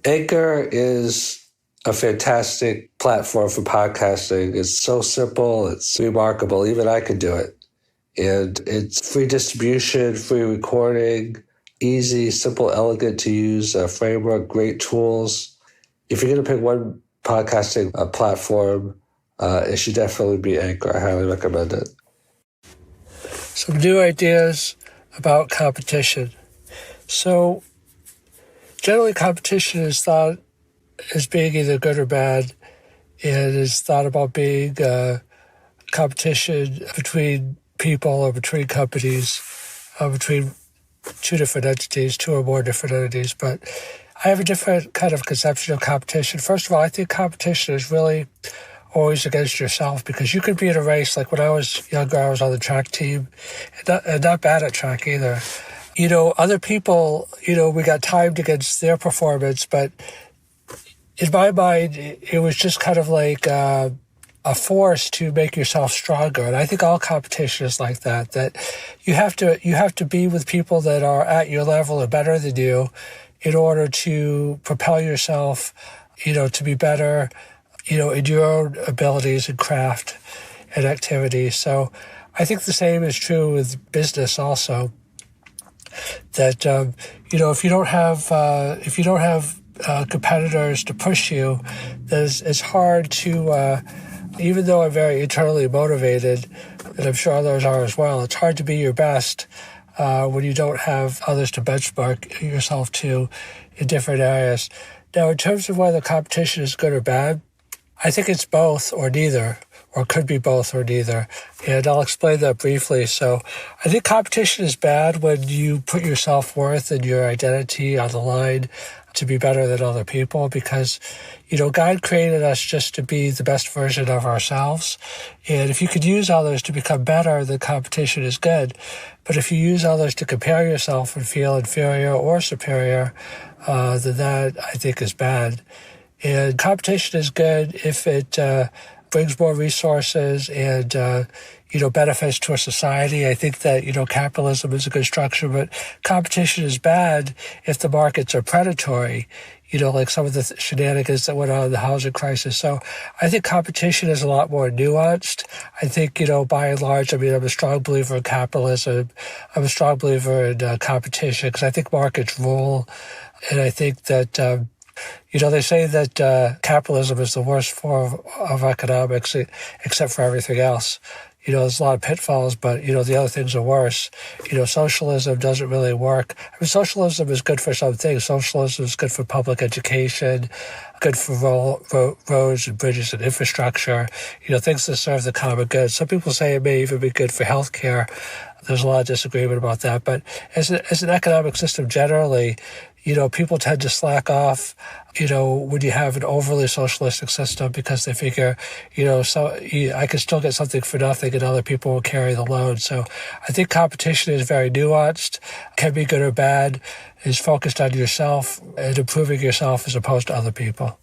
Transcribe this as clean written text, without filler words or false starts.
Anchor is a fantastic platform for podcasting. It's so simple. It's remarkable. Even I could do it. And it's free distribution, free recording, easy, simple, elegant to use framework, great tools. If you're going to pick one podcasting platform, it should definitely be Anchor. I highly recommend it. Some new ideas about competition. So generally competition is thought as being either good or bad, and is thought about being competition between people or between companies, between two different entities, two or more different entities. But I have a different kind of conception of competition. First of all, I think competition is really always against yourself, because you could be in a race. Like when I was younger, I was on the track team, and not bad at track either. Other people, we got timed against their performance, but in my mind, it was just kind of like a force to make yourself stronger. And I think all competition is like that you have to be with people that are at your level or better than you in order to propel yourself, to be better, in your own abilities and craft and activity. So I think the same is true with business also. That if you don't have competitors to push you, then it's hard to. Even though I'm very internally motivated, and I'm sure others are as well, it's hard to be your best when you don't have others to benchmark yourself to in different areas. Now, in terms of whether competition is good or bad, I think it's both or neither, or could be both or neither. And I'll explain that briefly. So I think competition is bad when you put your self-worth and your identity on the line to be better than other people, because, God created us just to be the best version of ourselves. And if you could use others to become better, then competition is good. But if you use others to compare yourself and feel inferior or superior, then that, I think, is bad. And competition is good if it brings more resources and, benefits to a society. I think that, capitalism is a good structure, but competition is bad if the markets are predatory, like some of the shenanigans that went on in the housing crisis. So I think competition is a lot more nuanced. I think, by and large, I'm a strong believer in capitalism. I'm a strong believer in competition, because I think markets rule. And I think that, they say that capitalism is the worst form of economics, except for everything else. There's a lot of pitfalls, but, the other things are worse. Socialism doesn't really work. Socialism is good for some things. Socialism is good for public education, good for roads and bridges and infrastructure, things that serve the common good. Some people say it may even be good for healthcare. There's a lot of disagreement about that. But as an economic system generally, people tend to slack off, when you have an overly socialistic system, because they figure, I can still get something for nothing and other people will carry the load. So I think competition is very nuanced, can be good or bad, is focused on yourself and improving yourself as opposed to other people.